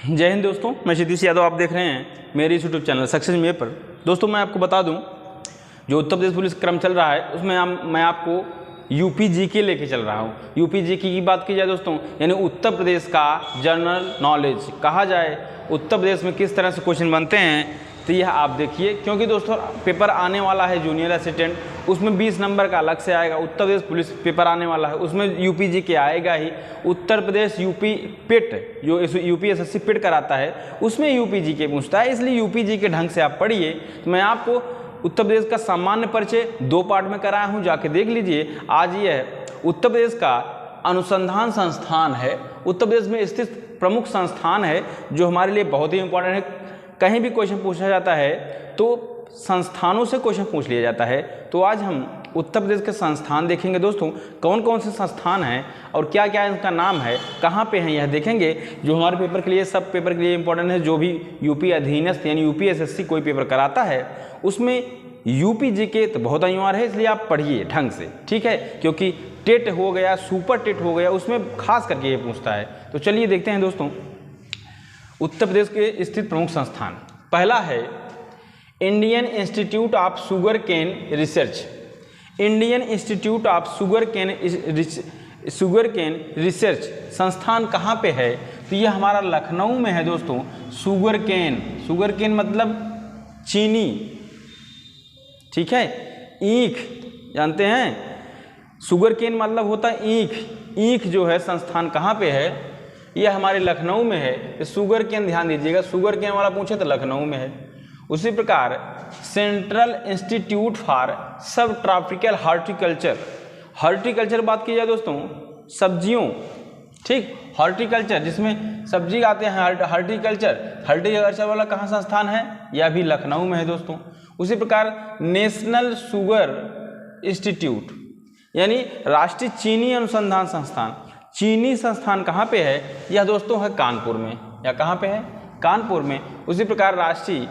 जय हिंद दोस्तों, मैं क्षितिज यादव। आप देख रहे हैं मेरे इस यूट्यूब चैनल सक्सेस में पर। दोस्तों मैं आपको बता दूं, जो उत्तर प्रदेश पुलिस क्रम चल रहा है उसमें मैं आपको यूपी जीके लेके चल रहा हूँ। यूपी जीके की बात की जाए दोस्तों, यानी उत्तर प्रदेश का जनरल नॉलेज कहा जाए, उत्तर प्रदेश में किस तरह से क्वेश्चन बनते हैं, तो यह आप देखिए। क्योंकि दोस्तों पेपर आने वाला है जूनियर असिस्टेंट, उसमें 20 नंबर का अलग से आएगा। उत्तर प्रदेश पुलिस पेपर आने वाला है, उसमें यूपी जीके आएगा ही। उत्तर प्रदेश यूपी पिट, जो यूपीएसएससी पिट कराता है, उसमें यूपी जीके पूछता है। इसलिए यूपी जीके ढंग से आप पढ़िए। तो मैं आपको उत्तर प्रदेश का सामान्य परिचय 2 पार्ट में कराया हूँ, जाके देख लीजिए। आज यह उत्तर प्रदेश का अनुसंधान संस्थान है, उत्तर प्रदेश में स्थित प्रमुख संस्थान है, जो हमारे लिए बहुत ही इंपॉर्टेंट है। कहीं भी क्वेश्चन पूछा जाता है तो संस्थानों से क्वेश्चन पूछ लिया जाता है। तो आज हम उत्तर प्रदेश के संस्थान देखेंगे दोस्तों, कौन कौन से संस्थान हैं और क्या क्या इनका नाम है, कहाँ पे हैं, यह देखेंगे। जो हमारे पेपर के लिए, सब पेपर के लिए इंपॉर्टेंट है। जो भी यूपी अधीनस्थ यानी यूपीएसएससी कोई पेपर कराता है, उसमें यूपी जीके तो बहुत अनिवार्य है, इसलिए आप पढ़िए ढंग से, ठीक है। क्योंकि टेट हो गया, सुपर टेट हो गया, उसमें खास करके ये पूछता है। तो चलिए देखते हैं दोस्तों, उत्तर प्रदेश के स्थित प्रमुख संस्थान। पहला है Indian institute of sugar cane research. Indian institute of sugar cane research संस्थान कहाँ पे है? तो यह हमारा लखनऊ में है दोस्तों। शुगर केन मतलब चीनी, ठीक है। ईख जानते हैं, शुगर केन मतलब होता है ईख। ईख जो है संस्थान कहाँ पे है? यह हमारे लखनऊ में है। शुगर केन ध्यान दीजिएगा, शुगर केन वाला पूछे तो लखनऊ में है। उसी प्रकार सेंट्रल इंस्टीट्यूट फॉर सब ट्रॉपिकल हॉर्टिकल्चर। हॉर्टिकल्चर बात की जाए दोस्तों, सब्जियों, ठीक, हॉर्टिकल्चर जिसमें सब्जी आते हैं, हॉर्टिकल्चर वाला कहाँ संस्थान है? यह भी लखनऊ में है दोस्तों। उसी प्रकार नेशनल शुगर इंस्टीट्यूट यानी राष्ट्रीय चीनी अनुसंधान संस्थान। चीनी संस्थान कहाँ पे है? यह दोस्तों है कानपुर में। या कहाँ पे है? कानपुर में। उसी प्रकार राष्ट्रीय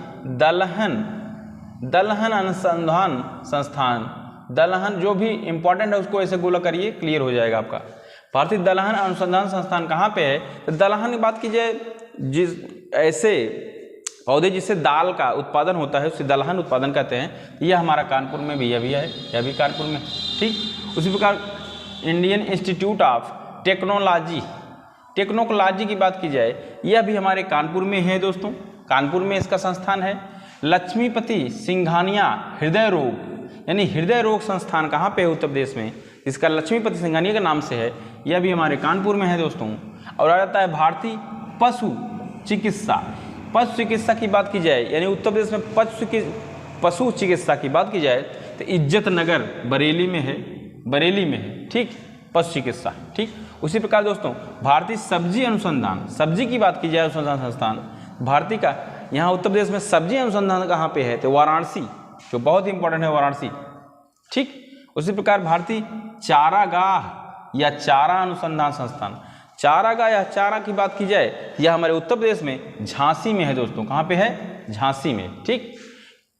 दलहन अनुसंधान संस्थान। दलहन जो भी इंपॉर्टेंट है उसको ऐसे गोला करिए, क्लियर हो जाएगा आपका। भारतीय दलहन अनुसंधान संस्थान कहाँ पे है? तो दलहन की बात की जाए, जिस ऐसे पौधे जिससे दाल का उत्पादन होता है उसे दलहन उत्पादन कहते हैं। यह हमारा कानपुर में भी, यह भी कानपुर में, ठीक। उसी प्रकार इंडियन इंस्टीट्यूट ऑफ टेक्नोलॉजी की बात की जाए, यह भी हमारे कानपुर में है दोस्तों। कानपुर में इसका संस्थान है। लक्ष्मीपति सिंघानिया हृदय रोग यानी हृदय रोग संस्थान कहाँ पे है? उत्तर प्रदेश में, इसका लक्ष्मीपति सिंघानिया के नाम से है। यह भी हमारे कानपुर में है दोस्तों। और आ जाता है भारतीय पशु चिकित्सा की बात की जाए, यानी उत्तर प्रदेश में पशु चिकित्सा की बात की जाए तो इज्जत नगर बरेली में है, ठीक, पशु चिकित्सा, ठीक। उसी प्रकार दोस्तों भारतीय सब्जी अनुसंधान, सब्जी की बात की जाए अनुसंधान संस्थान भारतीय का, यहाँ उत्तर प्रदेश में सब्जी अनुसंधान कहाँ पे है? तो वाराणसी, जो बहुत इंपॉर्टेंट है वाराणसी, ठीक। उसी प्रकार भारतीय चारागाह या चारा अनुसंधान संस्थान। चारागाह या चारा की बात की जाए, यह हमारे उत्तर प्रदेश में झांसी में है दोस्तों। कहाँ पे है? झांसी में, ठीक।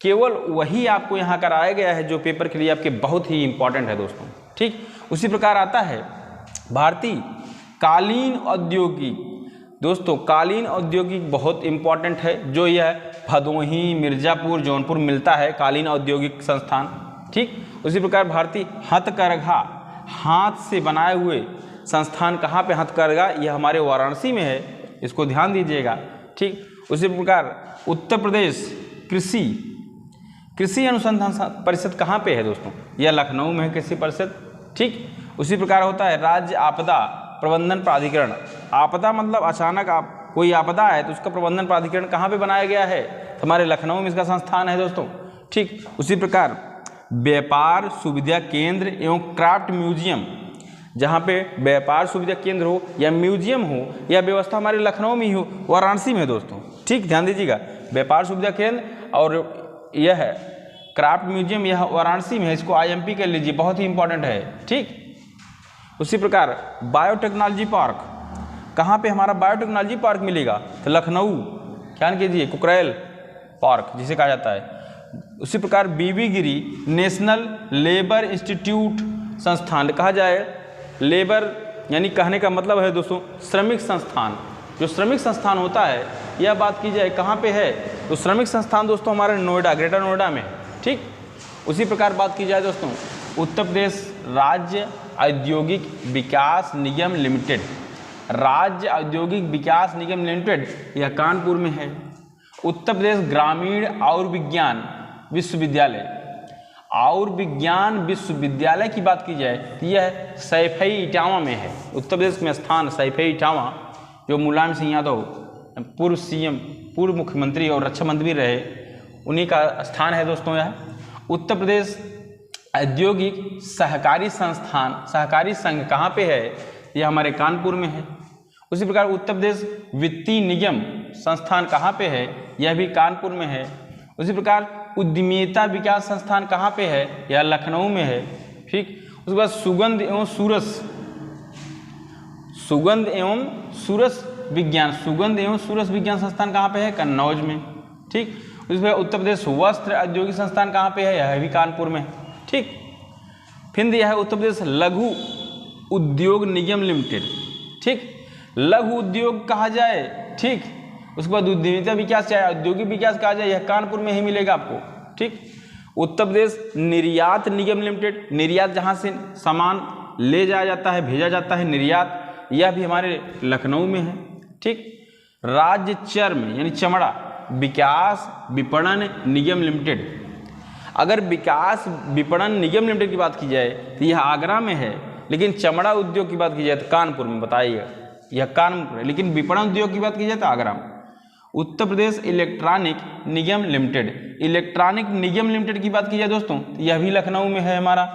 केवल वही आपको यहाँ कराया गया है जो पेपर के लिए आपके बहुत ही इंपॉर्टेंट है दोस्तों, ठीक। उसी प्रकार आता है भारतीय कालीन औद्योगिक। दोस्तों कालीन औद्योगिक बहुत इंपॉर्टेंट है, जो यह भदोही, मिर्जापुर, जौनपुर मिलता है, कालीन औद्योगिक संस्थान, ठीक। उसी प्रकार भारतीय हथकरघा, हाथ से बनाए हुए संस्थान कहाँ पे? हथकरघा, यह हमारे वाराणसी में है, इसको ध्यान दीजिएगा, ठीक। उसी प्रकार उत्तर प्रदेश कृषि अनुसंधान परिषद कहाँ पे है दोस्तों? यह लखनऊ में है, कृषि परिषद, ठीक। उसी प्रकार होता है राज्य आपदा प्रबंधन प्राधिकरण। आपदा मतलब अचानक कोई आपदा है तो उसका प्रबंधन प्राधिकरण कहाँ पे बनाया गया है? हमारे लखनऊ में इसका संस्थान है दोस्तों, ठीक। उसी प्रकार व्यापार सुविधा केंद्र एवं क्राफ्ट म्यूजियम, जहाँ पे व्यापार सुविधा केंद्र हो या म्यूजियम हो, यह व्यवस्था हमारे लखनऊ में ही हो, वाराणसी में दोस्तों, ठीक। ध्यान दीजिएगा, व्यापार सुविधा केंद्र और यह है क्राफ्ट म्यूजियम, यह वाराणसी में है। इसको IMP कर लीजिए, बहुत ही इंपॉर्टेंट है, ठीक। उसी प्रकार बायोटेक्नोलॉजी पार्क, कहाँ पे हमारा बायोटेक्नोलॉजी पार्क मिलेगा? तो लखनऊ, ध्यान कीजिए, कुकरेल पार्क जिसे कहा जाता है। उसी प्रकार बीबी गिरी नेशनल लेबर इंस्टीट्यूट संस्थान कहा जाए। लेबर यानी कहने का मतलब है दोस्तों श्रमिक संस्थान, जो श्रमिक संस्थान होता है, यह बात की जाए कहाँ पे है, तो श्रमिक संस्थान दोस्तों हमारे नोएडा, ग्रेटर नोएडा में है। ठीक, उसी प्रकार बात की जाए दोस्तों उत्तर प्रदेश राज्य औद्योगिक विकास निगम लिमिटेड, राज्य औद्योगिक विकास निगम लिमिटेड, यह कानपुर में है। उत्तर प्रदेश ग्रामीण और विज्ञान विश्वविद्यालय, और विज्ञान विश्वविद्यालय की बात की जाए तो यह सैफई इटावा में है। उत्तर प्रदेश में स्थान सैफई इटावा, जो मुलायम सिंह यादव पूर्व सीएम, पूर्व मुख्यमंत्री और रक्षा मंत्री भी रहे, उन्हीं का स्थान है दोस्तों यह। उत्तर प्रदेश औद्योगिक सहकारी संस्थान, सहकारी संघ कहाँ पे है, यह हमारे कानपुर में है। उसी प्रकार उत्तर प्रदेश वित्तीय निगम संस्थान कहाँ पे है, यह भी कानपुर में है। उसी प्रकार उद्यमिता विकास संस्थान कहाँ पे है, यह लखनऊ में है। ठीक, उसके बाद सुगंध एवं सूरस विज्ञान संस्थान कहाँ पे है, कन्नौज में। ठीक, उसके बाद उत्तर प्रदेश वस्त्र औद्योगिक संस्थान कहाँ पे है, यह भी कानपुर में। ठीक, फिर दिया है उत्तर प्रदेश लघु उद्योग निगम लिमिटेड। ठीक, लघु उद्योग कहा जाए, ठीक, उसके बाद उद्यमिता विकास चाहे औद्योगिक विकास कहा जाए, यह कानपुर में ही मिलेगा आपको। ठीक, उत्तर प्रदेश निर्यात निगम लिमिटेड, निर्यात जहाँ से सामान ले जाया जाता है, भेजा जाता है, निर्यात, यह भी हमारे लखनऊ में है। ठीक, राज्य चर्म यानी चमड़ा विकास विपणन निगम लिमिटेड, अगर विकास विपणन निगम लिमिटेड की बात की जाए तो यह आगरा में है, लेकिन चमड़ा उद्योग की बात की जाए तो कानपुर में, बताइएगा, यह कानपुर है, लेकिन विपणन उद्योग की बात की जाए तो आगरा में। उत्तर प्रदेश इलेक्ट्रॉनिक निगम लिमिटेड, इलेक्ट्रॉनिक निगम लिमिटेड की बात की जाए दोस्तों, यह भी लखनऊ में है हमारा।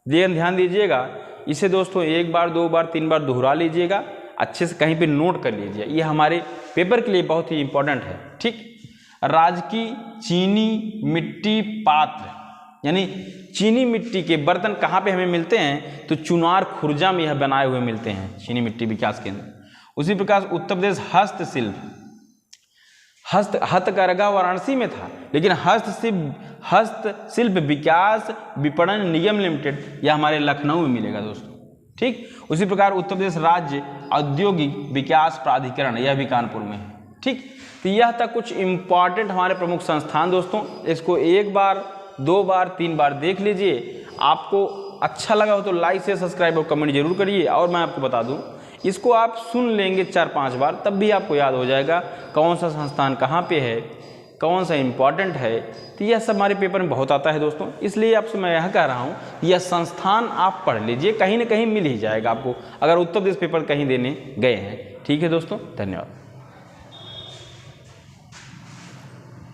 ध्यान दीजिएगा, इसे दोस्तों एक बार, दो बार, तीन बार दोहरा लीजिएगा, अच्छे से कहीं पे नोट कर लीजिए, यह हमारे पेपर के लिए बहुत ही इंपॉर्टेंट है। ठीक, राजकीय चीनी मिट्टी पात्र, यानी चीनी मिट्टी के बर्तन कहाँ पे हमें मिलते हैं, तो चुनार खुर्जा में यह बनाए हुए मिलते हैं, चीनी मिट्टी विकास केंद्र। उसी प्रकार उत्तर प्रदेश हस्तशिल्प, हथकरघा वाराणसी में था, लेकिन हस्तशिल्प विकास विपणन निगम लिमिटेड यह हमारे लखनऊ में मिलेगा दोस्तों। ठीक, उसी प्रकार उत्तर प्रदेश राज्य औद्योगिक विकास प्राधिकरण, यह भी कानपुर में है। ठीक, तो यह था कुछ इंपॉर्टेंट हमारे प्रमुख संस्थान दोस्तों, इसको एक बार, दो बार, तीन बार देख लीजिए। आपको अच्छा लगा हो तो लाइक से सब्सक्राइब और कमेंट जरूर करिए। और मैं आपको बता दूं, इसको आप सुन लेंगे 4-5 बार, तब भी आपको याद हो जाएगा कौन सा संस्थान कहाँ पे है, कौन सा इम्पॉर्टेंट है। तो यह सब हमारे पेपर में बहुत आता है दोस्तों, इसलिए आपसे मैं यह कह रहा हूँ, यह संस्थान आप पढ़ लीजिए, कहीं ना कहीं मिल ही जाएगा आपको, अगर उत्तर प्रदेश पेपर कहीं देने गए हैं। ठीक है दोस्तों, धन्यवाद।